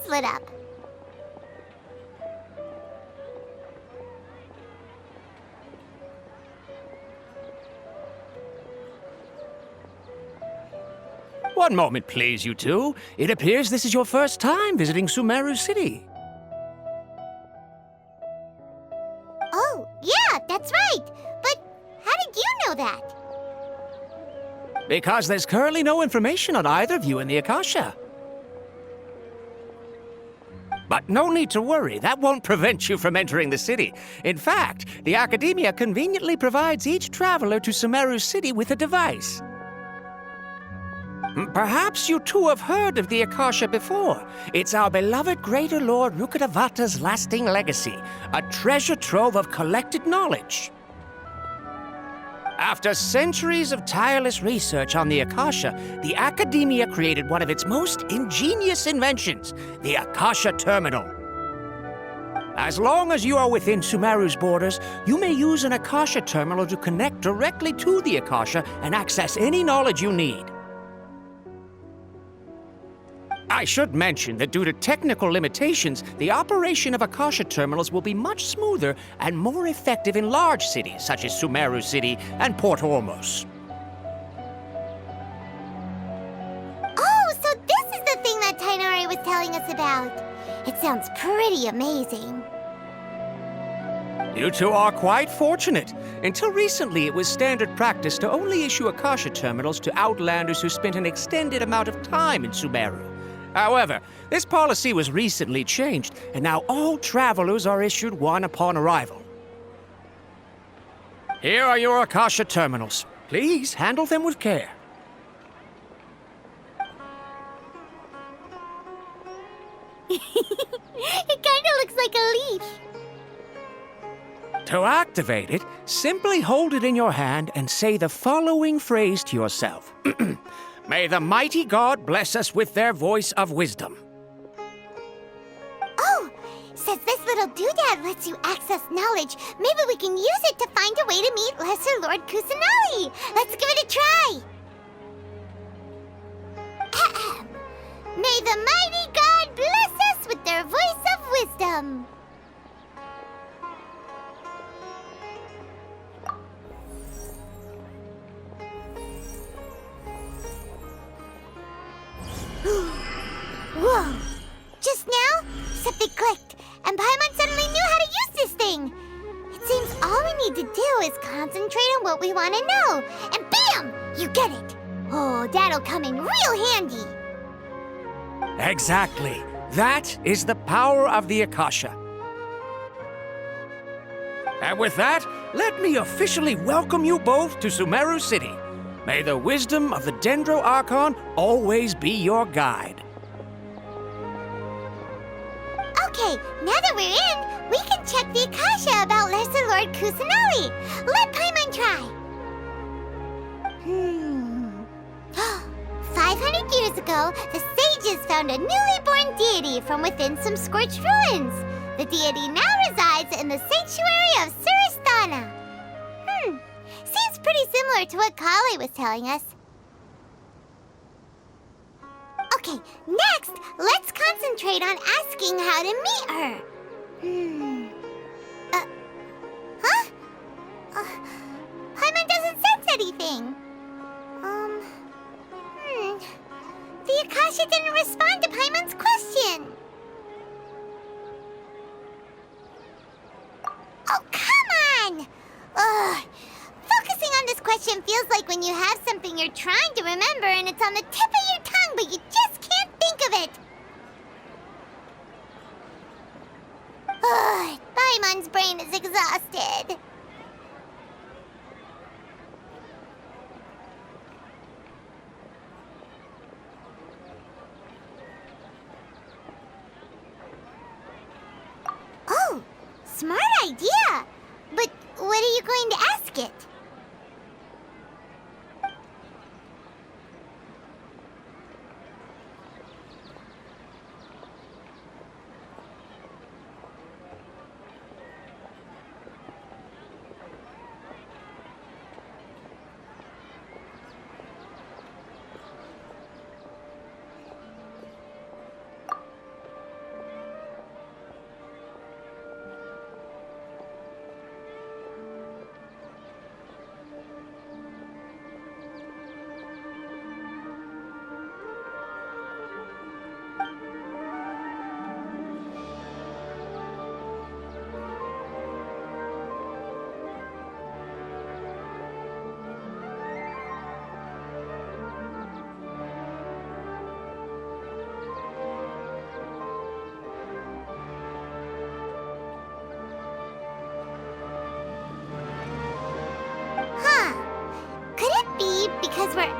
eyes lit up. One moment, please, you two. It appears this is your first time visiting Sumeru City. Oh, yeah, that's right. But how did you know that? Because there's currently no information on either of you in the Akasha. But no need to worry, that won't prevent you from entering the city. In fact, the Academia conveniently provides each traveler to Sumeru City with a device. Perhaps you two have heard of the Akasha before. It's our beloved Greater Lord Rukkhadevata's lasting legacy, a treasure trove of collected knowledge. After centuries of tireless research on the Akasha, the Academia created one of its most ingenious inventions, the Akasha Terminal. As long as you are within Sumeru's borders, you may use an Akasha Terminal to connect directly to the Akasha and access any knowledge you need. I should mention that due to technical limitations, the operation of Akasha terminals will be much smoother and more effective in large cities such as Sumeru City and Port Ormos. Oh, so this is the thing that Tainari was telling us about. It sounds pretty amazing. You two are quite fortunate. Until recently, it was standard practice to only issue Akasha terminals to outlanders who spent an extended amount of time in Sumeru. However, this policy was recently changed, and now all travelers are issued one upon arrival. Here are your Akasha terminals. Please handle them with care. It kinda looks like a leash. To activate it, simply hold it in your hand and say the following phrase to yourself. May the mighty God bless us with their voice of wisdom. Oh, says this little doodad lets you access knowledge. Maybe we can use it to find a way to meet Lesser Lord Kusanali. Let's give it a try. Ahem. May the mighty God bless us with their voice of wisdom. Whoa! Just now, something clicked, and Paimon suddenly knew how to use this thing. It seems all we need to do is concentrate on what we want to know, and bam! You get it. Oh, that'll come in real handy. Exactly. That is the power of the Akasha. And with that, let me officially welcome you both to Sumeru City. May the wisdom of the Dendro Archon always be your guide. Okay, now that we're in, we can check the Akasha about Lesser Lord Kusanali. Let Paimon try. 500 years ago, the sages found a newly born deity from within some scorched ruins. The deity now resides in the sanctuary of Suristana. Seems pretty similar to what Kali was telling us. Okay, next, let's concentrate on asking how to meet her. Paimon doesn't sense anything. The Akasha didn't respond to Paimon's question. Oh, come on! Ugh. Focusing on this question feels like when you have something you're trying to remember and it's on the tip of your tongue, but you just can't think of it. Ugh, Paimon's brain is exhausted. Oh, smart idea. But what are you going to ask it?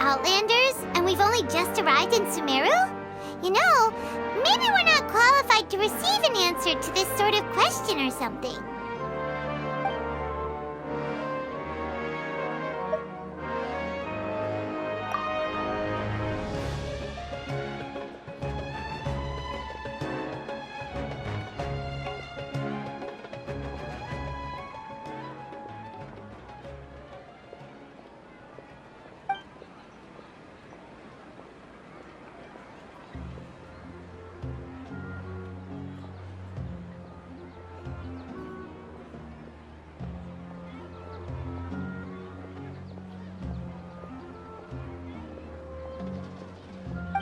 Outlanders, and we've only just arrived in Sumeru? You know, maybe we're not qualified to receive an answer to this sort of question or something.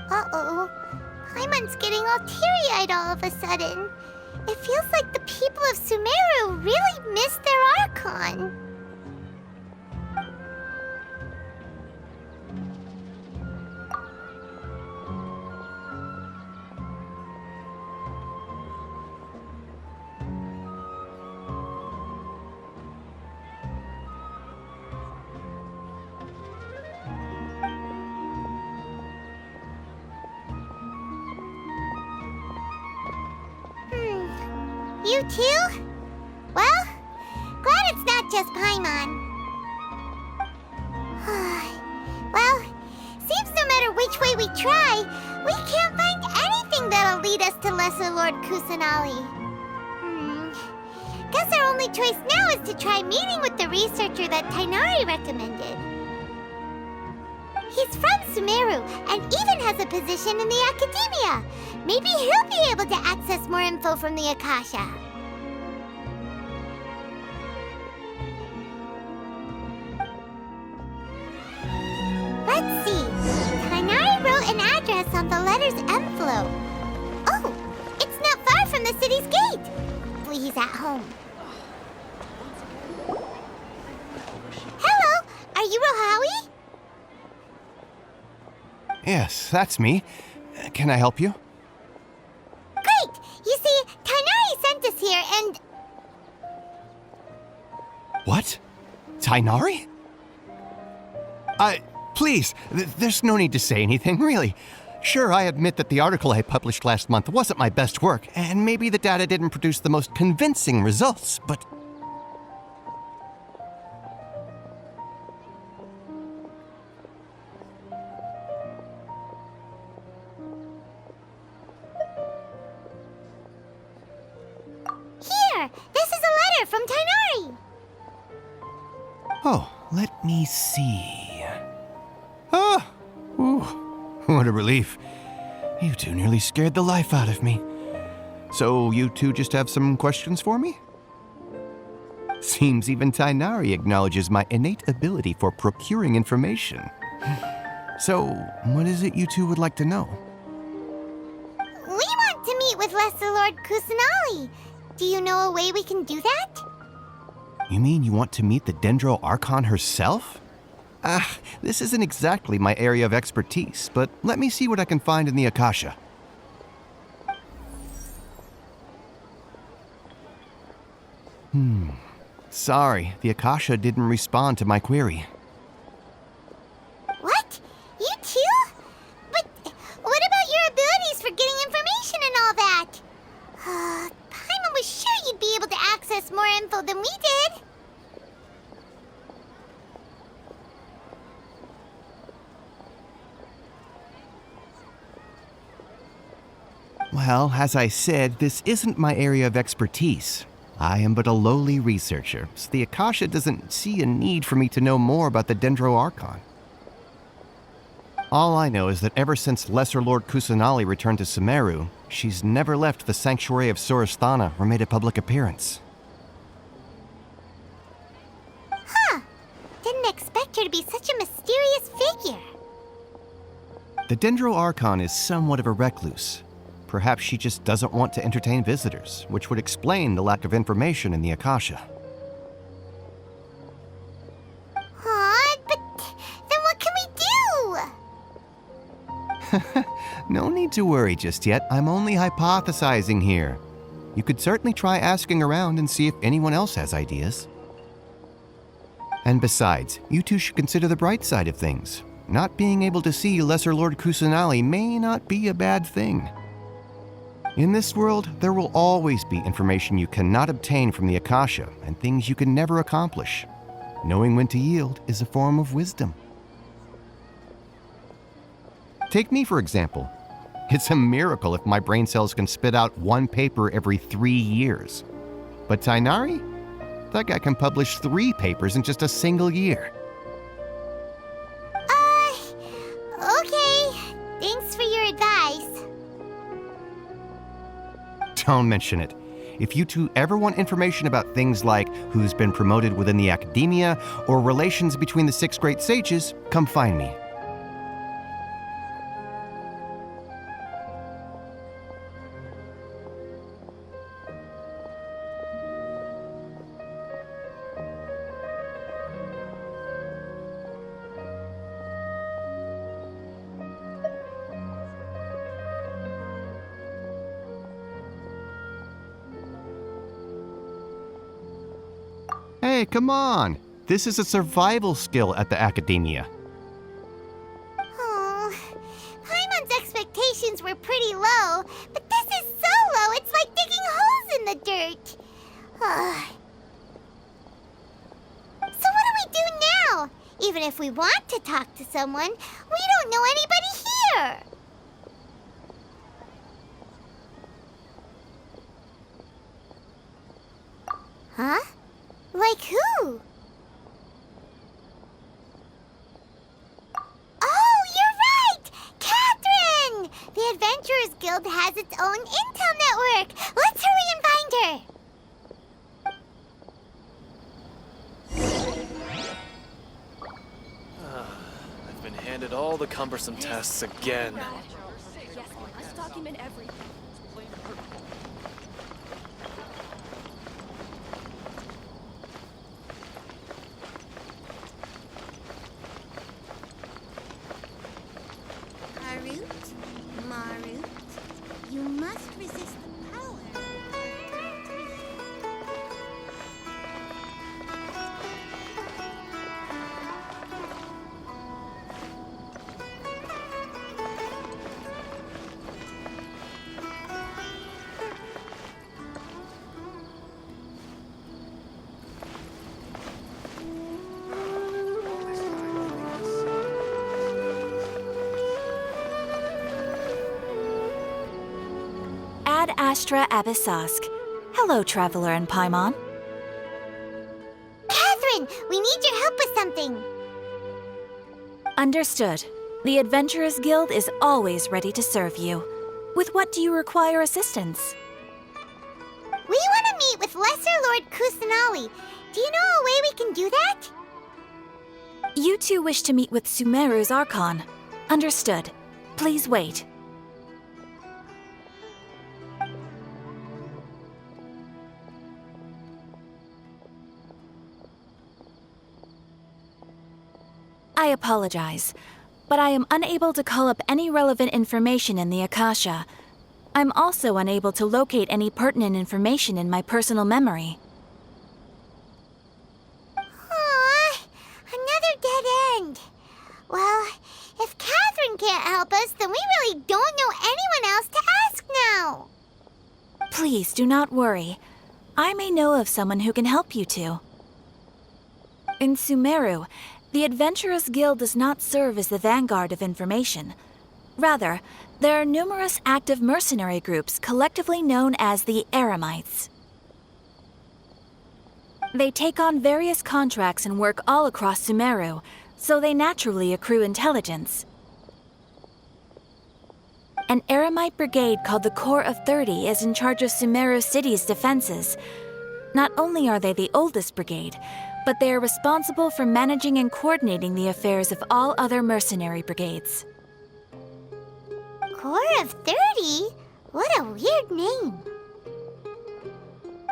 Uh-oh. Paimon's getting all teary-eyed all of a sudden. It feels like the people of Sumeru really missed their Archon. You too? Well, glad it's not just Paimon. Well, seems no matter which way we try, we can't find anything that'll lead us to Lesser Lord Kusanali. Guess our only choice now is to try meeting with the researcher that Tainari recommended. He's from Sumeru and even has a position in the Academia. Maybe he'll be able to access more info from the Akasha. Let's see. Tainari wrote an address on the letter's envelope. Oh, it's not far from the city's gate. Hopefully he's at home. Hello, are you Rohawi? Yes, that's me. Can I help you? Great! You see, Tainari sent us here and... What? Tainari? Please, there's no need to say anything, really. Sure, I admit that the article I published last month wasn't my best work, and maybe the data didn't produce the most convincing results, but... Here! This is a letter from Tainari! Oh, let me see... Ah! Ooh, what a relief. You two nearly scared the life out of me. So you two just have some questions for me? Seems even Tainari acknowledges my innate ability for procuring information. So, what is it you two would like to know? We want to meet with Lesser Lord Kusanali. Do you know a way we can do that? You mean you want to meet the Dendro Archon herself? This isn't exactly my area of expertise, but let me see what I can find in the Akasha. Sorry, the Akasha didn't respond to my query. What? You too? But what about your abilities for getting information and all that? Paimon was sure you'd be able to access more info than we did. Well, as I said, this isn't my area of expertise. I am but a lowly researcher, so the Akasha doesn't see a need for me to know more about the Dendro Archon. All I know is that ever since Lesser Lord Kusanali returned to Sumeru, she's never left the Sanctuary of Surasthana or made a public appearance. Huh. Didn't expect her to be such a mysterious figure. The Dendro Archon is somewhat of a recluse. Perhaps she just doesn't want to entertain visitors, which would explain the lack of information in the Akasha. Aw, but then what can we do? No need to worry just yet. I'm only hypothesizing here. You could certainly try asking around and see if anyone else has ideas. And besides, you two should consider the bright side of things. not being able to see Lesser Lord Kusanali may not be a bad thing. In this world, there will always be information you cannot obtain from the Akasha and things you can never accomplish. Knowing when to yield is a form of wisdom. Take me, for example. It's a miracle if my brain cells can spit out one paper every 3 years. But Tainari? That guy can publish 3 papers in just a single year. Okay. Thanks for your advice. Don't mention it. If you two ever want information about things like who's been promoted within the academia or relations between the 6 great sages, come find me. Hey, come on! This is a survival skill at the academia. Oh, Paimon's expectations were pretty low, but this is so low it's like digging holes in the dirt. So what do we do now? Even if we want to talk to someone, we don't know anybody here. Huh? Like who? Oh, you're right! Catherine! The Adventurers Guild has its own intel network. Let's hurry and find her. I've been handed all the cumbersome tasks again. Yes, let's document everything. Marut, you must resist the power. Ad Astra Abyssask. Hello, Traveler and Paimon. Catherine, we need your help with something. Understood. The Adventurers Guild is always ready to serve you. With what do you require assistance? We want to meet with Lesser Lord Kusanali. Do you know a way we can do that? You two wish to meet with Sumeru's Archon. Understood. Please wait. I apologize, but I am unable to call up any relevant information in the Akasha. I'm also unable to locate any pertinent information in my personal memory. Aww, another dead end. Well, if Catherine can't help us, then we really don't know anyone else to ask now. Please do not worry. I may know of someone who can help you two. In Sumeru, the Adventurers Guild does not serve as the vanguard of information. Rather, there are numerous active mercenary groups collectively known as the Eremites. They take on various contracts and work all across Sumeru, so they naturally accrue intelligence. An Eremite brigade called the Corps of 30 is in charge of Sumeru City's defenses. Not only are they the oldest brigade, but they are responsible for managing and coordinating the affairs of all other mercenary brigades. Corps of 30? What a weird name.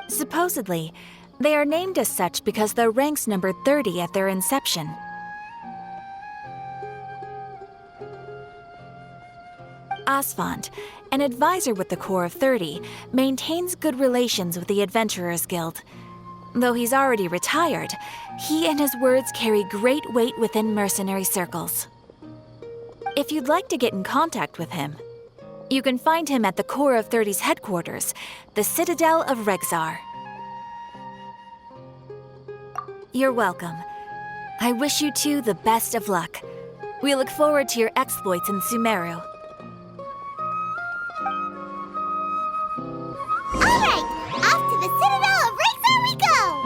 Supposedly, they are named as such because their ranks numbered 30 at their inception. Asfand, an advisor with the Corps of 30, maintains good relations with the Adventurers Guild. Though he's already retired, he and his words carry great weight within mercenary circles. If you'd like to get in contact with him, you can find him at the Core of 30's headquarters, the Citadel of Rexar. You're welcome. I wish you two the best of luck. We look forward to your exploits in Sumeru. Alright, off to the Citadel of Rexar we go!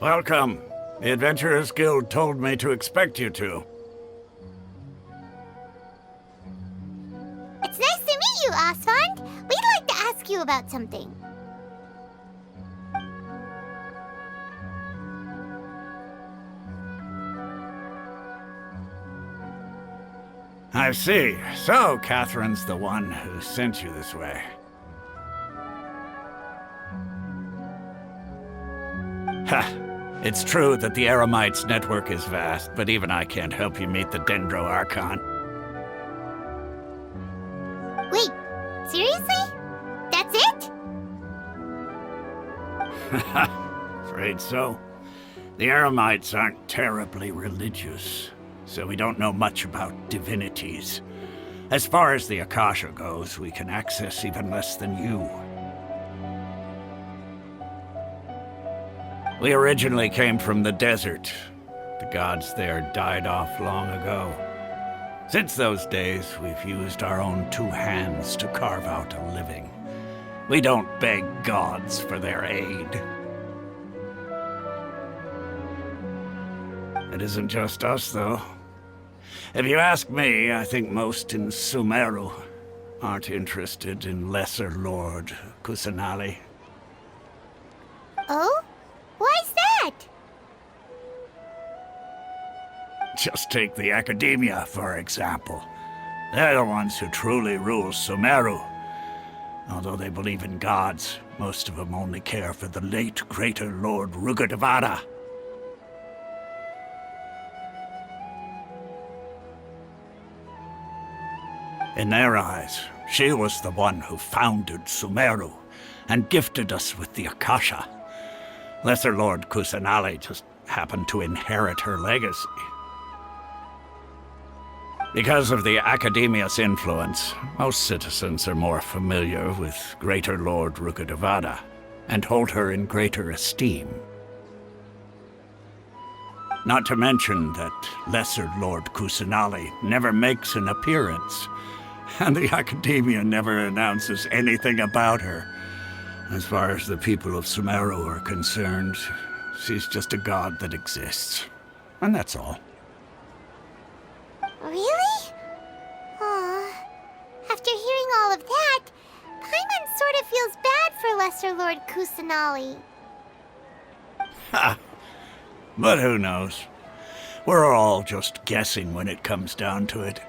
Welcome. The Adventurers Guild told me to expect you two. It's nice to meet you, Osfond. We'd like to ask you about something. I see. So, Catherine's the one who sent you this way. Ha! It's true that the Eremites' network is vast, but even I can't help you meet the Dendro Archon. Wait, seriously? That's it? Afraid so. The Eremites aren't terribly religious, so we don't know much about divinities. As far as the Akasha goes, we can access even less than you. We originally came from the desert. The gods there died off long ago. Since those days, we've used our own two hands to carve out a living. We don't beg gods for their aid. It isn't just us, though. If you ask me, I think most in Sumeru aren't interested in Lesser Lord Kusanali. Oh? Why's that? Just take the Academia, for example. They're the ones who truly rule Sumeru. Although they believe in gods, most of them only care for the late Greater Lord Rugadavada. In their eyes, she was the one who founded Sumeru and gifted us with the Akasha. Lesser Lord Kusanali just happened to inherit her legacy. Because of the Academia's influence, most citizens are more familiar with Greater Lord Rukkhadevada and hold her in greater esteem. Not to mention that Lesser Lord Kusanali never makes an appearance, and the Academia never announces anything about her. As far as the people of Sumeru are concerned, she's just a god that exists. And that's all. Really? Aw. After hearing all of that, Paimon sort of feels bad for Lesser Lord Kusanali. Ha! But who knows? We're all just guessing when it comes down to it.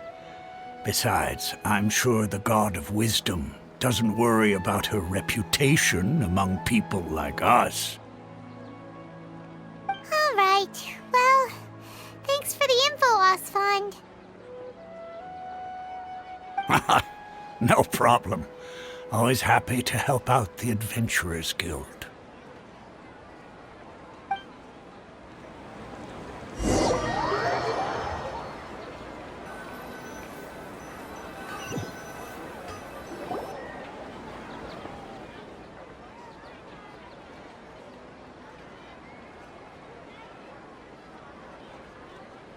Besides, I'm sure the God of Wisdom doesn't worry about her reputation among people like us. All right. Well, thanks for the info, Osfond. No problem. Always happy to help out the Adventurers Guild.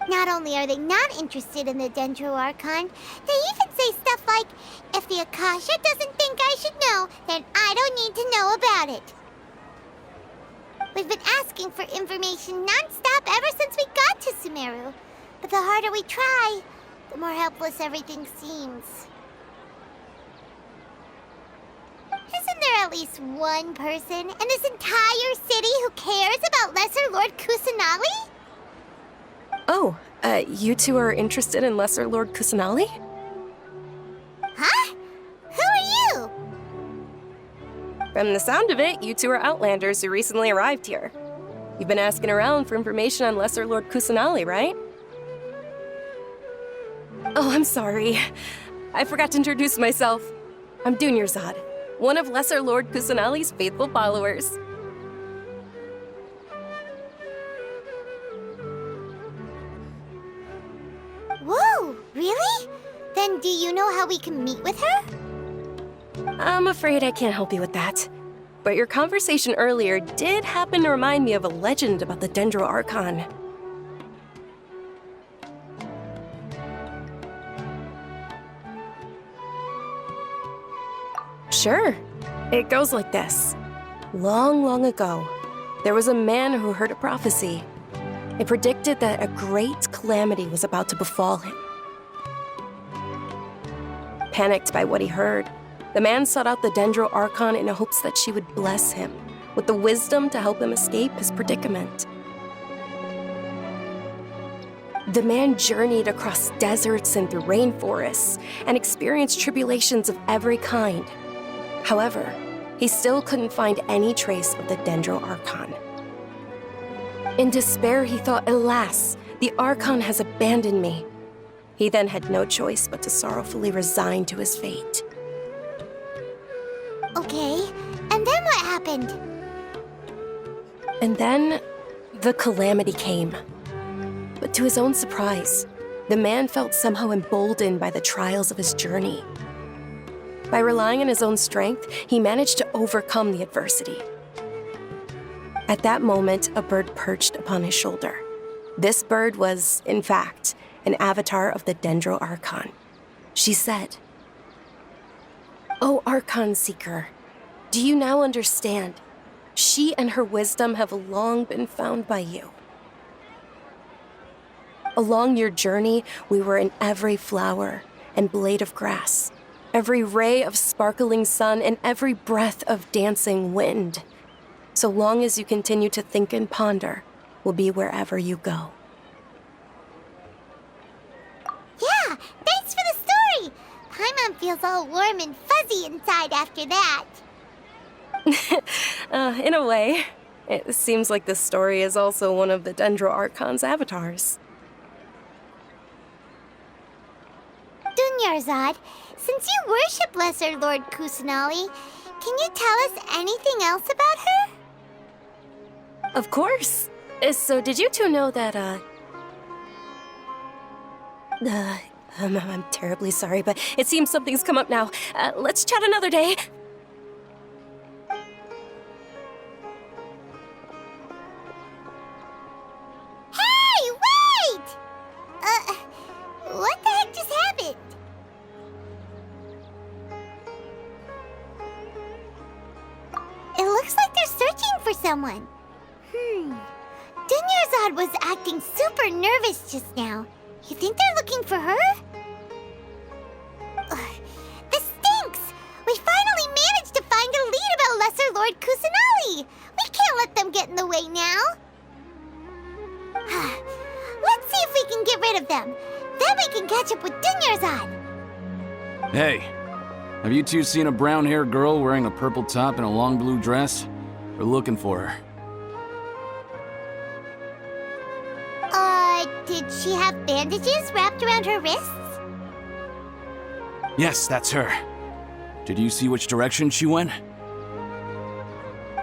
Not only are they not interested in the Dendro Archon, they even say stuff like, if the Akasha doesn't think I should know, then I don't need to know about it. We've been asking for information non-stop ever since we got to Sumeru. But the harder we try, the more helpless everything seems. Isn't there at least one person in this entire city who cares about Lesser Lord Kusanali? Oh, you two are interested in Lesser Lord Kusanali? Huh? Who are you? From the sound of it, you two are Outlanders who recently arrived here. You've been asking around for information on Lesser Lord Kusanali, right? Oh, I'm sorry. I forgot to introduce myself. I'm Dunyarzad, one of Lesser Lord Kusanali's faithful followers. Whoa, really? Then do you know how we can meet with her? I'm afraid I can't help you with that. But your conversation earlier did happen to remind me of a legend about the Dendro Archon. Sure. It goes like this. Long, long ago, there was a man who heard a prophecy. It predicted that a great calamity was about to befall him. Panicked by what he heard, the man sought out the Dendro Archon in hopes that she would bless him with the wisdom to help him escape his predicament. The man journeyed across deserts and through rainforests and experienced tribulations of every kind. However, he still couldn't find any trace of the Dendro Archon. In despair, he thought, alas, the Archon has abandoned me. He then had no choice but to sorrowfully resign to his fate. Okay, and then what happened? And then, the calamity came. But to his own surprise, the man felt somehow emboldened by the trials of his journey. By relying on his own strength, he managed to overcome the adversity. At that moment, a bird perched upon his shoulder. This bird was, in fact, an avatar of the Dendro Archon. She said, "O Archon Seeker, do you now understand? She and her wisdom have long been found by you. Along your journey, we were in every flower and blade of grass, every ray of sparkling sun, and every breath of dancing wind. So long as you continue to think and ponder, we'll be wherever you go." Yeah, thanks for the story! Paimon feels all warm and fuzzy inside after that. In a way, it seems like this story is also one of the Dendro Archon's avatars. Dunyarzad, Since you worship Lesser Lord Kusanali, can you tell us anything else about her? Of course. So did you two know that, I'm terribly sorry, but it seems something's come up now. Let's chat another day. Hey, wait! What the heck just happened? It looks like they're searching for someone. Dunyarzad was acting super nervous just now. You think they're looking for her? Ugh, this stinks! We finally managed to find a lead about Lesser Lord Kusanali! We can't let them get in the way now! Let's see if we can get rid of them. Then we can catch up with Dunyarzad! Hey, have you two seen a brown-haired girl wearing a purple top and a long blue dress? We're looking for her. Did she have bandages wrapped around her wrists? Yes, that's her. Did you see which direction she went?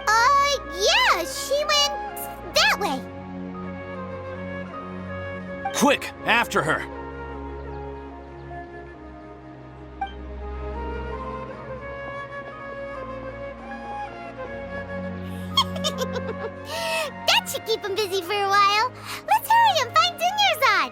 Yeah, she went that way. Quick, after her! That should keep him busy for a while. Let's hurry and find Dunyarzad.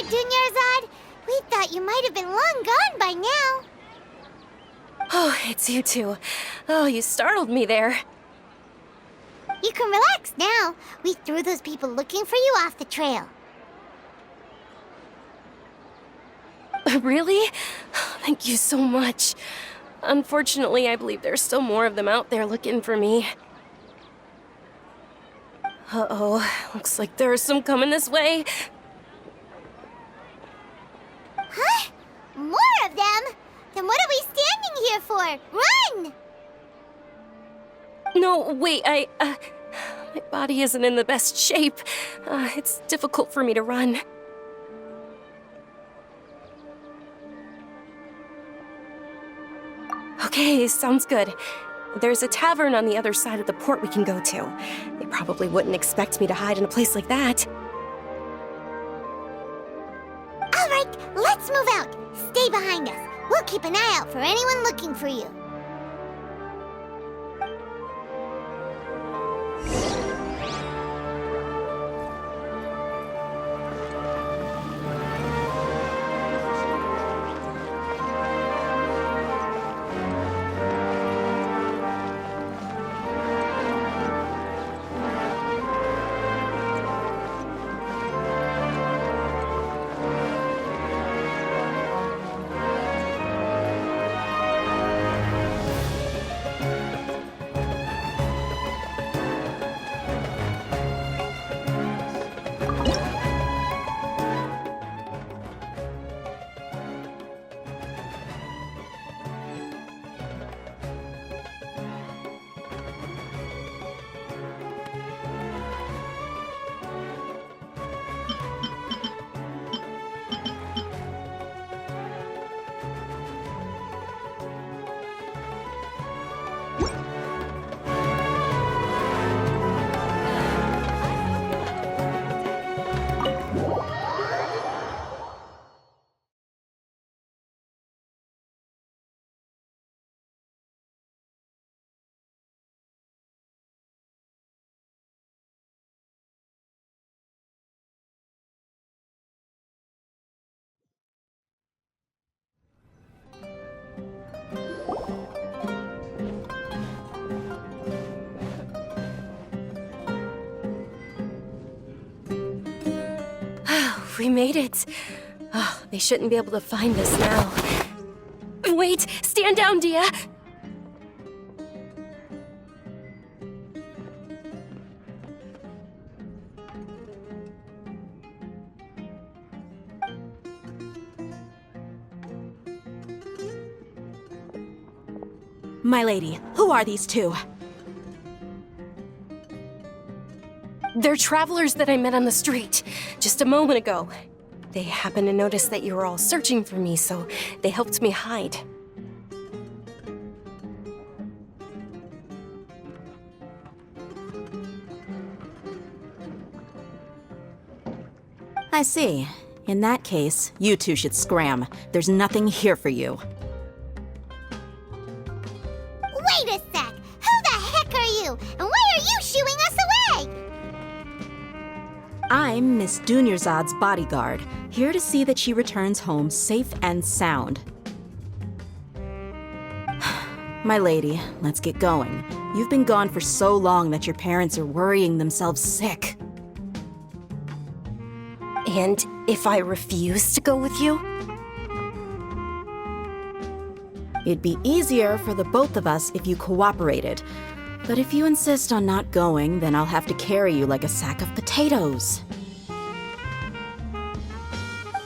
Dunyarzad, we thought you might have been long gone by now. Oh, it's you two. Oh, you startled me there. You can relax now. We threw those people looking for you off the trail. Really? Thank you so much. Unfortunately, I believe there's still more of them out there looking for me. Uh-oh, looks like there's some coming this way. Huh? More of them? Then what are we standing here for? Run! No, wait, my body isn't in the best shape. It's difficult for me to run. Okay, sounds good. There's a tavern on the other side of the port we can go to. They probably wouldn't expect me to hide in a place like that. All right, let's move out. Stay behind us. We'll keep an eye out for anyone looking for you. We made it. Oh, they shouldn't be able to find us now. Wait! Stand down, Dia! My lady, who are these two? They're travelers that I met on the street just a moment ago. They happened to notice that you were all searching for me, so they helped me hide. I see. In that case, you two should scram. There's nothing here for you. Wait a sec! Who the heck are you? And why are you shooing us away? I'm Miss Dunyarzad's bodyguard, here to see that she returns home safe and sound. My lady, let's get going. You've been gone for so long that your parents are worrying themselves sick. And if I refuse to go with you? It'd be easier for the both of us if you cooperated. But if you insist on not going, then I'll have to carry you like a sack of potatoes.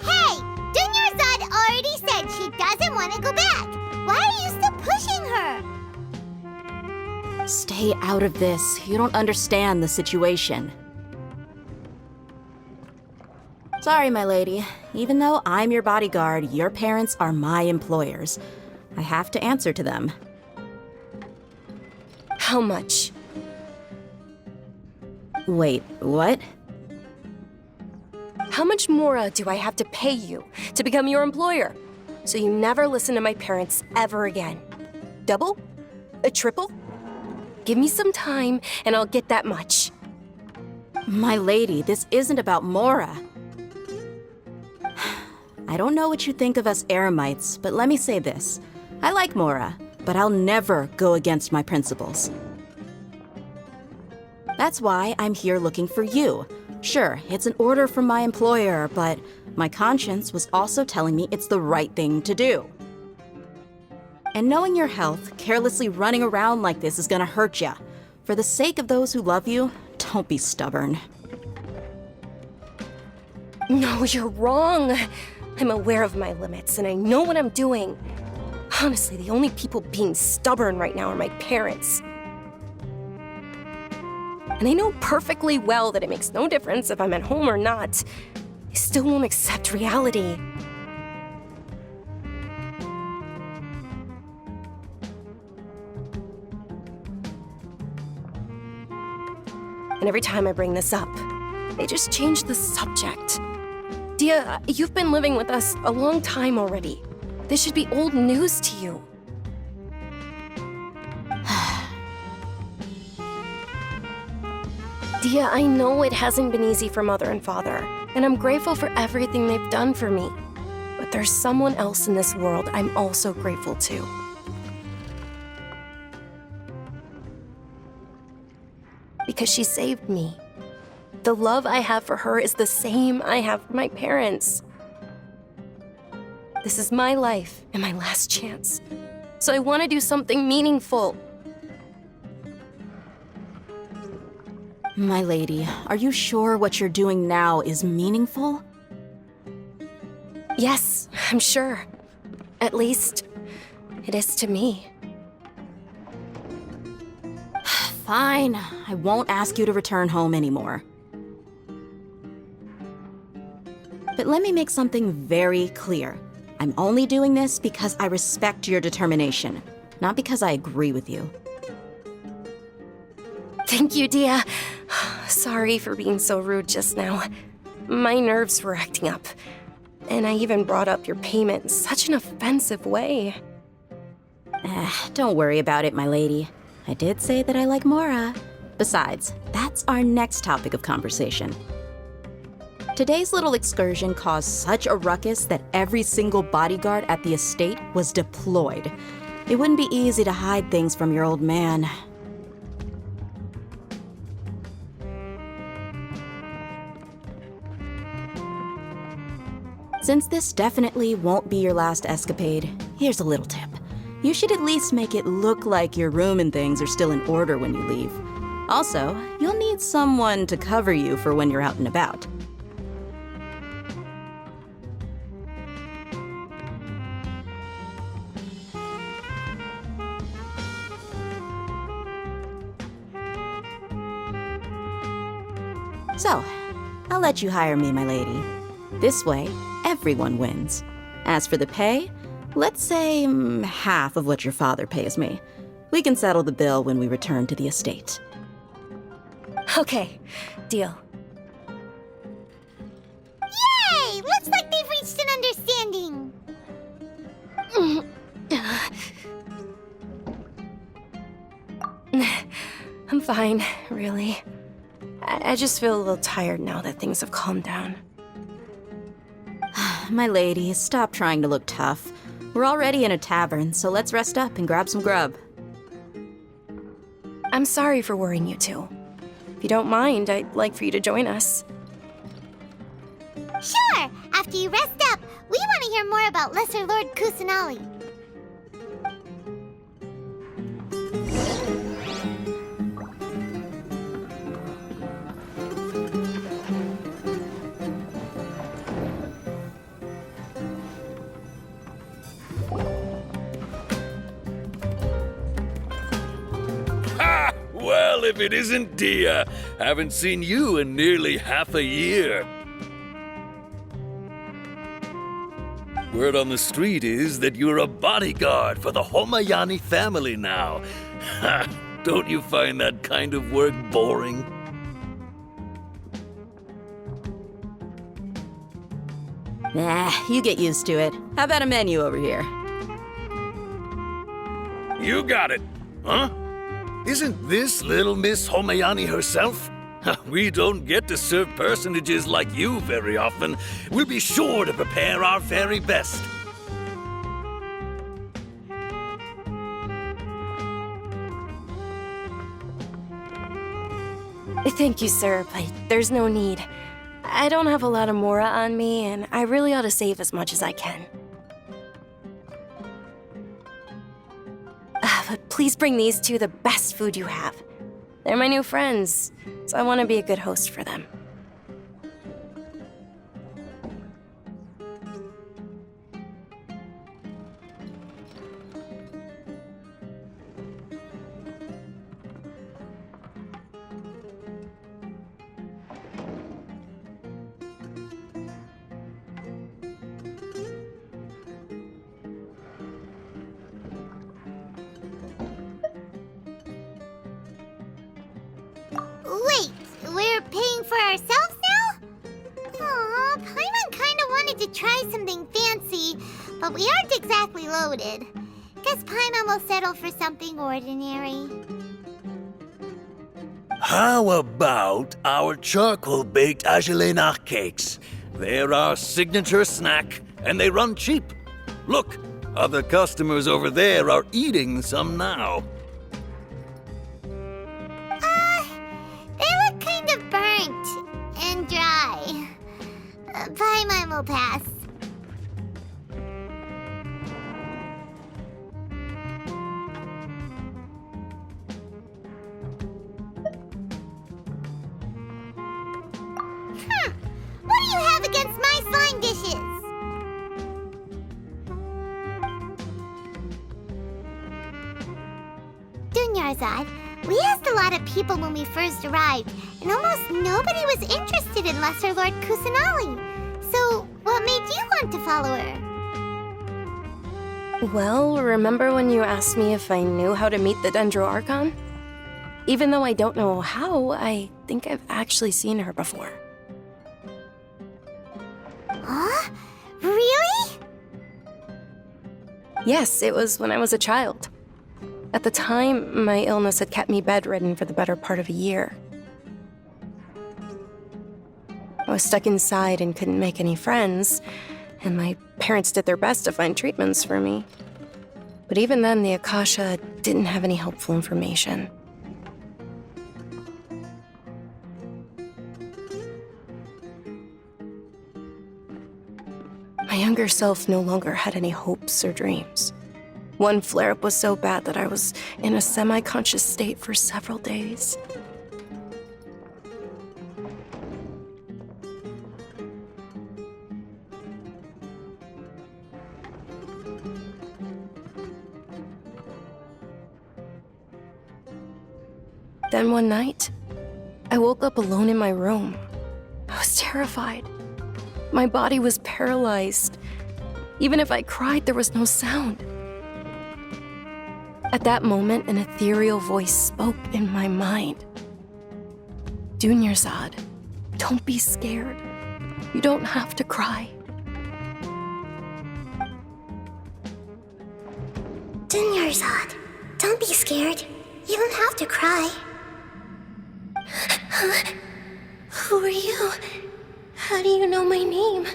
Hey! Dunyarzad already said she doesn't want to go back. Why are you still pushing her? Stay out of this. You don't understand the situation. Sorry, my lady. Even though I'm your bodyguard, your parents are my employers. I have to answer to them. How much? Wait, what? How much more do I have to pay you to become your employer? So you never listen to my parents ever again. Double? A triple? Give me some time and I'll get that much. My lady, this isn't about Mora. I don't know what you think of us Eremites, but let me say this. I like Mora, but I'll never go against my principles. That's why I'm here looking for you. Sure, it's an order from my employer, but my conscience was also telling me it's the right thing to do. And knowing your health, carelessly running around like this is gonna hurt ya. For the sake of those who love you, don't be stubborn. No, you're wrong. I'm aware of my limits and I know what I'm doing. Honestly, the only people being stubborn right now are my parents. And they know perfectly well that it makes no difference if I'm at home or not. They still won't accept reality. And every time I bring this up, they just change the subject. Dia, you've been living with us a long time already. This should be old news to you. Dia, I know it hasn't been easy for Mother and Father, and I'm grateful for everything they've done for me. But there's someone else in this world I'm also grateful to. Because she saved me. The love I have for her is the same I have for my parents. This is my life and my last chance. So I want to do something meaningful. My lady, are you sure what you're doing now is meaningful? Yes, I'm sure. At least, it is to me. Fine, I won't ask you to return home anymore. But let me make something very clear. I'm only doing this because I respect your determination, not because I agree with you. Thank you, Dia. Sorry for being so rude just now. My nerves were acting up. And I even brought up your payment in such an offensive way. Don't worry about it, my lady. I did say that I like Mora. Besides, that's our next topic of conversation. Today's little excursion caused such a ruckus that every single bodyguard at the estate was deployed. It wouldn't be easy to hide things from your old man. Since this definitely won't be your last escapade, here's a little tip. You should at least make it look like your room and things are still in order when you leave. Also, you'll need someone to cover you for when you're out and about. So, I'll let you hire me, my lady. This way, everyone wins. As for the pay, let's say half of what your father pays me. We can settle the bill when we return to the estate. Okay, deal. Yay! Looks like they've reached an understanding. I'm fine, really. I just feel a little tired now that things have calmed down. My lady, stop trying to look tough. We're already in a tavern, so let's rest up and grab some grub. I'm sorry for worrying you two. If you don't mind, I'd like for you to join us. Sure! After you rest up, we want to hear more about Lesser Lord Kusanali. Ha! Well, if it isn't Dia. Haven't seen you in nearly half a year. Word on the street is that you're a bodyguard for the Homayani family now. Ha! Don't you find that kind of work boring? Nah, you get used to it. How about a menu over here? You got it, huh? Isn't this little Miss Homayani herself? We don't get to serve personages like you very often. We'll be sure to prepare our very best. Thank you, sir, but there's no need. I don't have a lot of Mora on me, and I really ought to save as much as I can. But please bring these two the best food you have. They're my new friends, so I want to be a good host for them. Wait, we're paying for ourselves now? Aw, Paimon kinda wanted to try something fancy, but we aren't exactly loaded. Guess Paimon will settle for something ordinary. How about our charcoal-baked agelenach cakes? They're our signature snack, and they run cheap. Look, other customers over there are eating some now. They look kind of burnt and dry. Paimon will pass. What do you have against my slime dishes? Dunyarzad, we asked a lot of people when we first arrived, and almost nobody was interested in Lesser Lord Kusanali. So, what made you want to follow her? Well, remember when you asked me if I knew how to meet the Dendro Archon? Even though I don't know how, I think I've actually seen her before. Huh? Really? Yes, it was when I was a child. At the time, my illness had kept me bedridden for the better part of a year. I was stuck inside and couldn't make any friends, and my parents did their best to find treatments for me. But even then, the Akasha didn't have any helpful information. My younger self no longer had any hopes or dreams. One flare-up was so bad that I was in a semi-conscious state for several days. Then one night, I woke up alone in my room. I was terrified. My body was paralyzed. Even if I cried, there was no sound. At that moment, an ethereal voice spoke in my mind. Dunyarzad, don't be scared. You don't have to cry. Dunyarzad, don't be scared. You don't have to cry. Who are you? How do you know my name?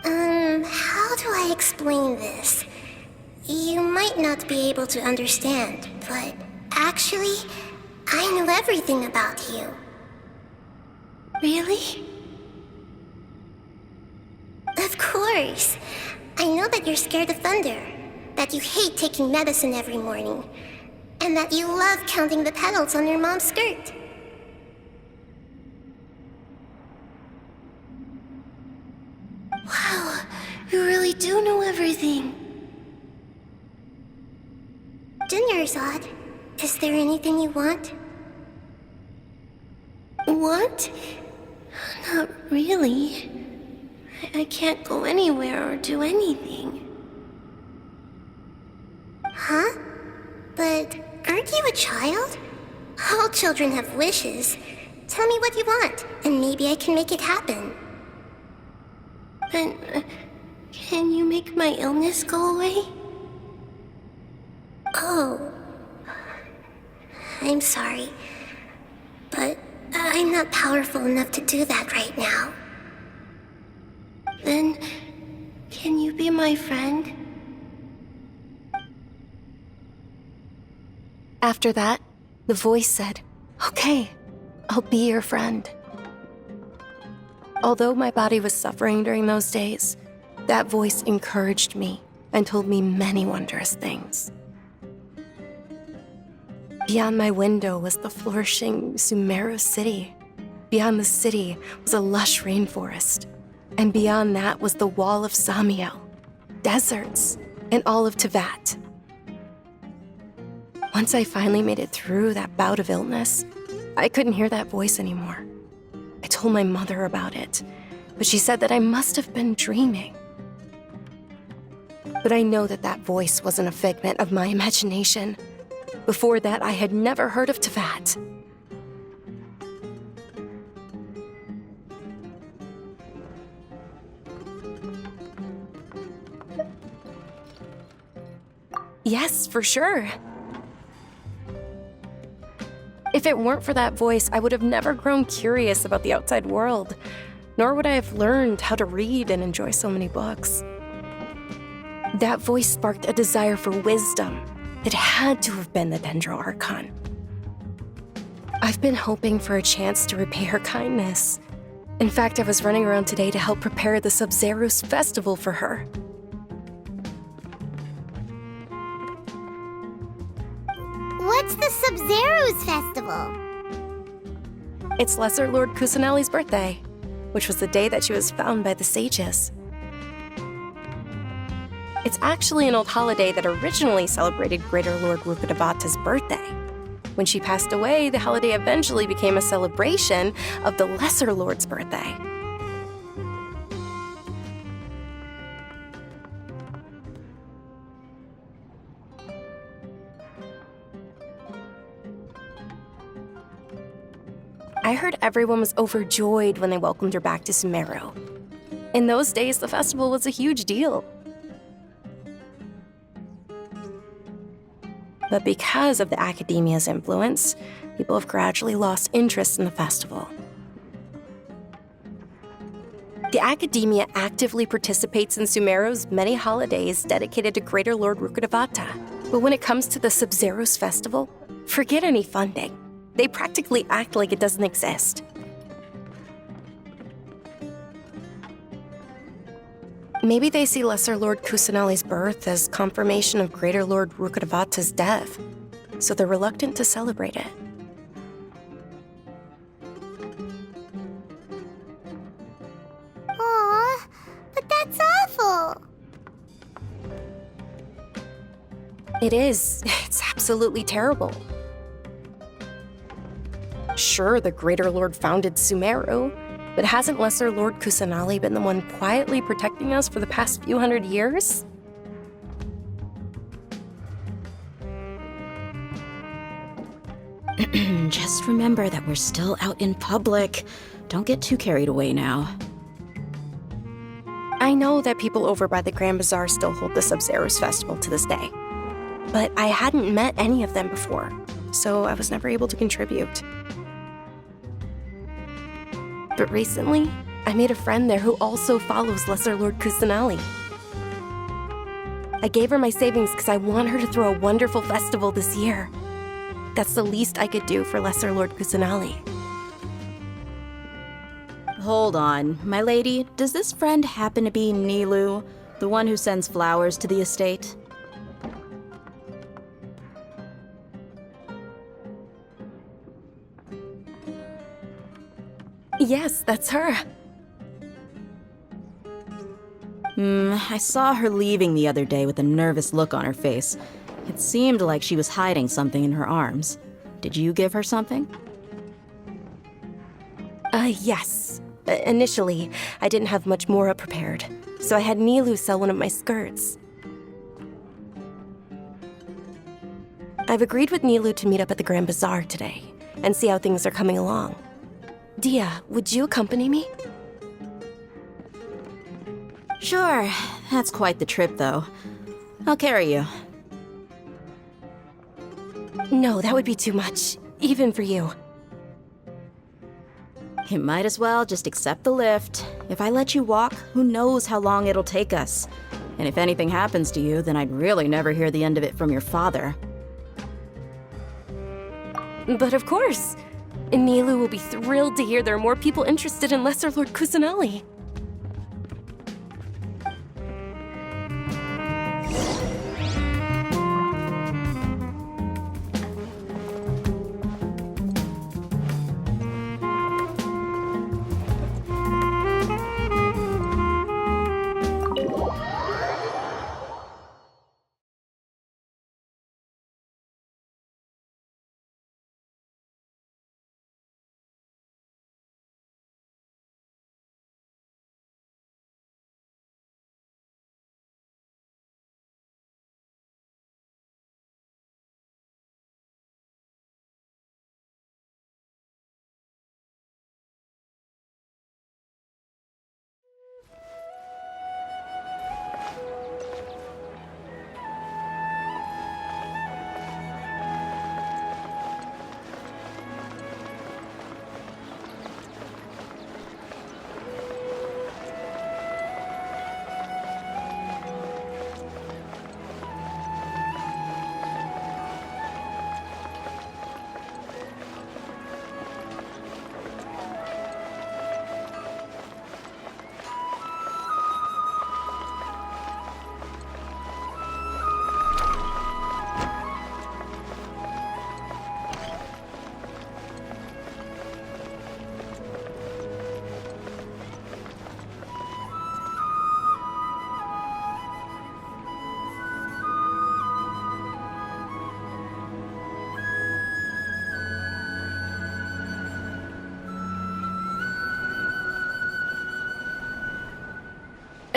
How do I explain this? You might not be able to understand, but actually, I know everything about you. Really? Of course. I know that you're scared of thunder, that you hate taking medicine every morning, and that you love counting the petals on your mom's skirt. Wow, you really do know everything. Dunyarzad, is there anything you want? Want? Not really. I can't go anywhere or do anything. Huh? But aren't you a child? All children have wishes. Tell me what you want, and maybe I can make it happen. But can you make my illness go away? Oh. I'm sorry. But I'm not powerful enough to do that right now. Then, can you be my friend? After that, the voice said, "Okay, I'll be your friend." Although my body was suffering during those days, that voice encouraged me and told me many wondrous things. Beyond my window was the flourishing Sumeru city. Beyond the city was a lush rainforest. And beyond that was the wall of Samiel, deserts, and all of Tevat. Once I finally made it through that bout of illness, I couldn't hear that voice anymore. I told my mother about it, but she said that I must have been dreaming. But I know that that voice wasn't a figment of my imagination. Before that, I had never heard of Tevat. Yes, for sure. If it weren't for that voice, I would have never grown curious about the outside world, nor would I have learned how to read and enjoy so many books. That voice sparked a desire for wisdom. It had to have been the Dendro Archon. I've been hoping for a chance to repay her kindness. In fact, I was running around today to help prepare the Sub-Zerus festival for her. What's the Sub-Zerus festival? It's Lesser Lord Kusanali's birthday, which was the day that she was found by the sages. It's actually an old holiday that originally celebrated Greater Lord Rukkhadevata's birthday. When she passed away, the holiday eventually became a celebration of the Lesser Lord's birthday. I heard everyone was overjoyed when they welcomed her back to Sumeru. In those days, the festival was a huge deal. But because of the academia's influence, people have gradually lost interest in the festival. The academia actively participates in Sumeru's many holidays dedicated to Greater Lord Rukkhadevata. But when it comes to the Sub-Zerus festival, forget any funding. They practically act like it doesn't Maybe they see Lesser Lord Kusanali's birth as confirmation of Greater Lord Rukkhadevata's death, so they're reluctant to celebrate it. Aw, but that's awful. It is. It's absolutely terrible. Sure, the Greater Lord founded Sumeru, but hasn't Lesser Lord Kusanali been the one quietly protecting us for the past few hundred years? Just remember that we're still out in public. Don't get too carried away now. I know that people over by the Grand Bazaar still hold the Sub-Zero's festival to this day, but I hadn't met any of them before, so I was never able to contribute. But recently, I made a friend there who also follows Lesser Lord Kusanali. I gave her my savings because I want her to throw a wonderful festival this year. That's the least I could do for Lesser Lord Kusanali. Hold on, my lady. Does this friend happen to be Nilu, the one who sends flowers to the estate? Yes, that's her. I saw her leaving the other day with a nervous look on her face. It seemed like she was hiding something in her arms. Did you give her something? Yes. Initially, I didn't have much more prepared, so I had Nilu sell one of my skirts. I've agreed with Nilu to meet up at the Grand Bazaar today and see how things are coming along. Dia, would you accompany me? Sure. That's quite the trip, though. I'll carry you. No, that would be too much, even for you. You might as well just accept the lift. If I let you walk, who knows how long it'll take us. And if anything happens to you, then I'd really never hear the end of it from your father. But of course. Nilu will be thrilled to hear there are more people interested in Lesser Lord Kusanali.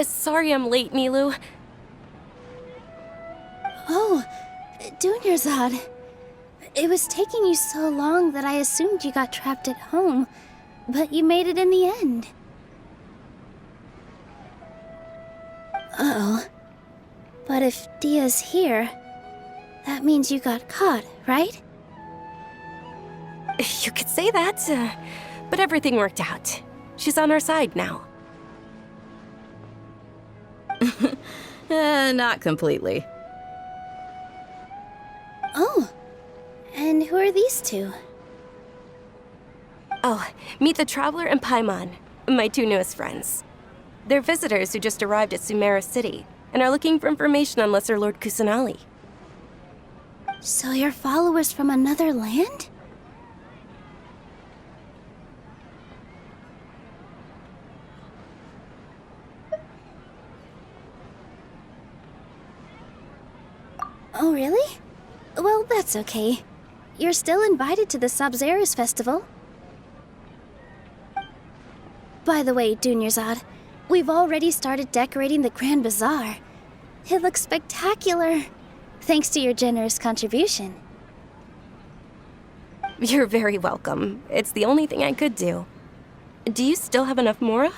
Sorry I'm late, Nilu. Oh, Dunyarzad. It was taking you so long that I assumed you got trapped at home, but you made it in the end. Uh-oh. But if Dia's here, that means you got caught, right? You could say that, but everything worked out. She's on our side now. Not completely. Oh, and who are these two? Oh, meet the Traveler and Paimon, my two newest friends. They're visitors who just arrived at Sumeru City and are looking for information on Lesser Lord Kusanali. So you're followers from another land? Oh, really? Well, that's okay. You're still invited to the Sabzeruz Festival. By the way, Dunyarzad, we've already started decorating the Grand Bazaar. It looks spectacular, thanks to your generous contribution. You're very welcome. It's the only thing I could do. Do you still have enough Mora?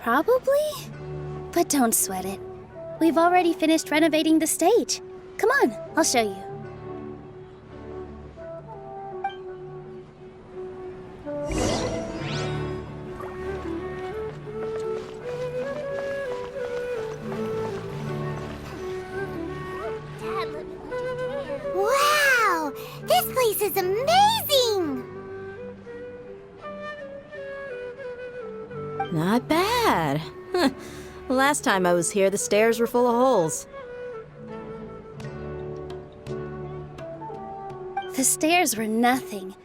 Probably? But don't sweat it. We've already finished renovating the stage. Come on, I'll show you. Wow! This place is amazing! Not bad. Huh. Last time I was here, the stairs were full of holes. The stairs were nothing.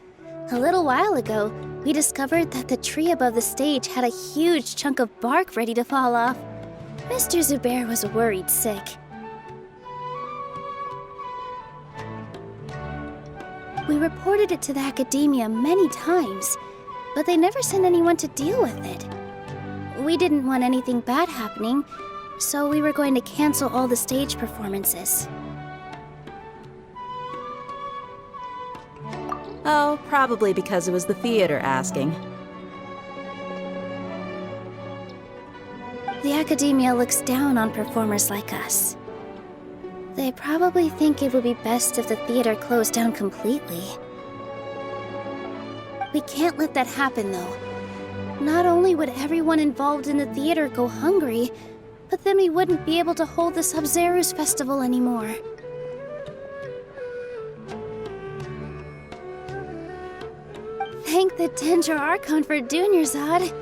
A little while ago, we discovered that the tree above the stage had a huge chunk of bark ready to fall off. Mr. Zubair was worried sick. We reported it to the academia many times, but they never sent anyone to deal with it. We didn't want anything bad happening, so we were going to cancel all the stage performances. Oh, probably because it was the theater asking. The academia looks down on performers like us. They probably think it would be best if the theater closed down completely. We can't let that happen, though. Not only would everyone involved in the theater go hungry, but then we wouldn't be able to hold the Sabzeruz Festival anymore. Thank the Dendra Archon for Dunyarzad.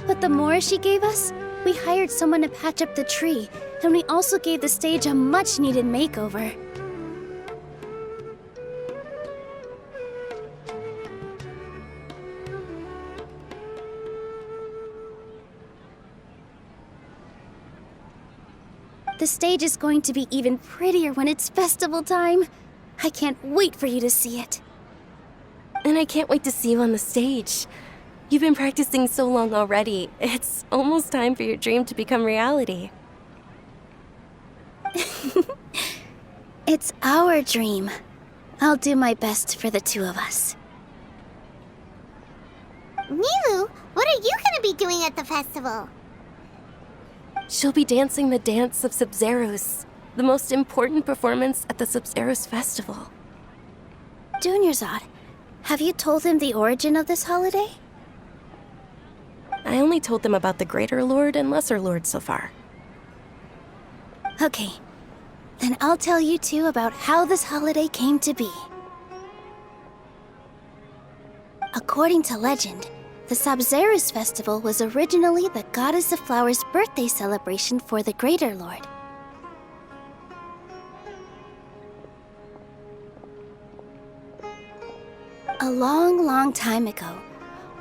But the more she gave us, we hired someone to patch up the tree, and we also gave the stage a much-needed makeover. The stage is going to be even prettier when it's festival time. I can't wait for you to see it. And I can't wait to see you on the stage. You've been practicing so long already. It's almost time for your dream to become reality. It's our dream. I'll do my best for the two of us. Nilu, what are you gonna be doing at the festival? She'll be dancing the dance of Sabzeruz, the most important performance at the Sabzeruz Festival. Dunyarzad, have you told him the origin of this holiday? I only told them about the Greater Lord and Lesser Lord so far. Okay, then I'll tell you two about how this holiday came to be. According to legend, the Sabzeruz Festival was originally the Goddess of Flowers' birthday celebration for the Greater Lord. A long, long time ago,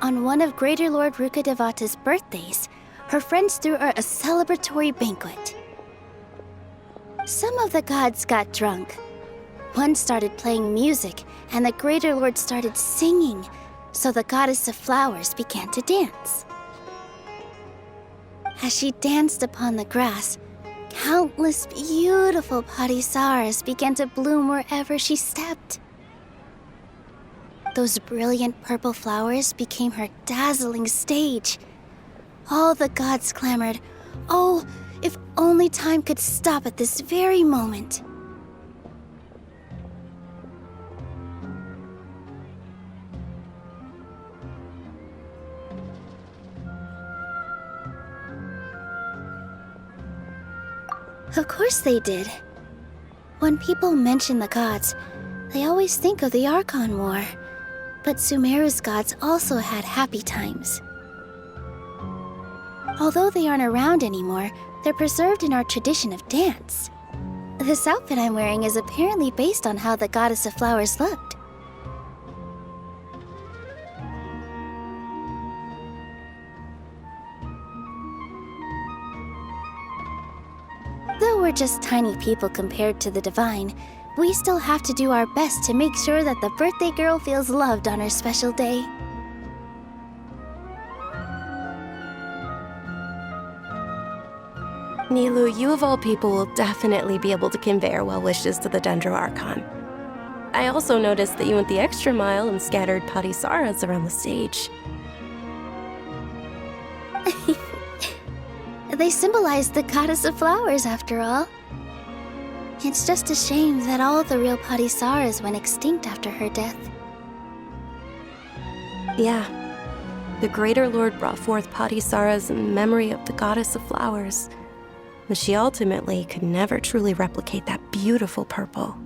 on one of Greater Lord Rukkhadevata's birthdays, her friends threw her a celebratory banquet. Some of the gods got drunk. One started playing music, and the Greater Lord started singing, so the Goddess of Flowers began to dance. As she danced upon the grass, countless beautiful parisaras began to bloom wherever she stepped. Those brilliant purple flowers became her dazzling stage. All the gods clamored, "Oh, if only time could stop at this very moment." Of course they did. When people mention the gods, they always think of the Archon War. But Sumeru's gods also had happy times. Although they aren't around anymore, they're preserved in our tradition of dance. This outfit I'm wearing is apparently based on how the Goddess of Flowers looked. Though we're just tiny people compared to the divine, we still have to do our best to make sure that the birthday girl feels loved on her special day. Nilu, you of all people will definitely be able to convey our well wishes to the Dendro Archon. I also noticed that you went the extra mile and scattered Patisaras around the stage. They symbolize the Goddess of Flowers, after all. It's just a shame that all the real Patisaras went extinct after her death. Yeah. The Greater Lord brought forth Patisaras in memory of the Goddess of Flowers, but she ultimately could never truly replicate that beautiful purple.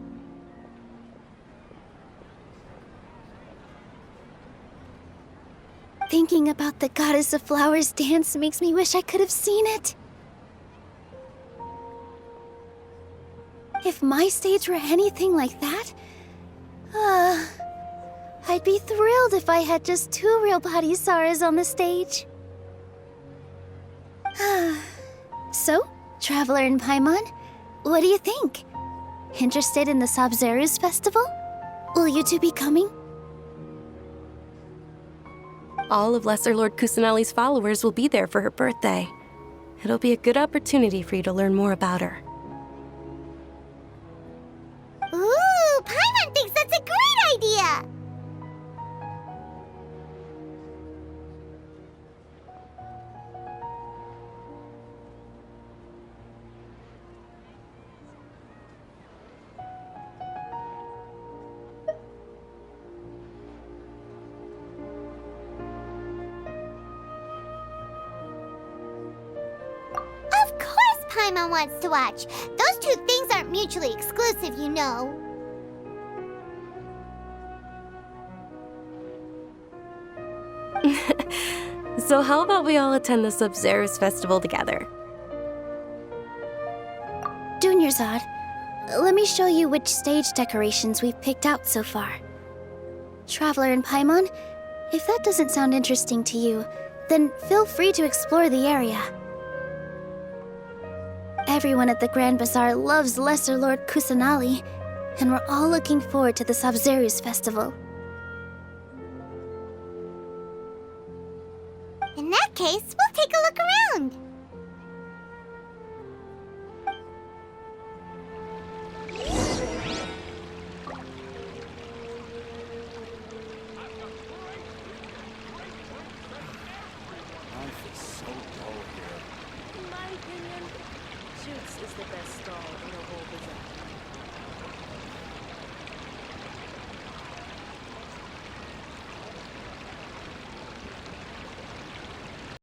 Thinking about the Goddess of Flowers dance makes me wish I could have seen it. If my stage were anything like that, I'd be thrilled if I had just 2 real Patisaras on the stage. So, Traveler and Paimon, what do you think? Interested in the Sabzeruz festival? Will you two be coming? All of Lesser Lord Kusanali's followers will be there for her birthday. It'll be a good opportunity for you to learn more about her. Ooh, Paimon thinks that's a great idea! Of course Paimon wants to watch. Those two things aren't mutually exclusive, you know. So how about we all attend the Sabzeruz festival together? Dunyarzad, let me show you which stage decorations we've picked out so far. Traveler and Paimon, if that doesn't sound interesting to you, then feel free to explore the area. Everyone at the Grand Bazaar loves Lesser Lord Kusanali, and we're all looking forward to the Sabzeruz festival. In that case, we'll take a look around. Life is so dull here. In my opinion, Juice is the best stall in the whole bazaar.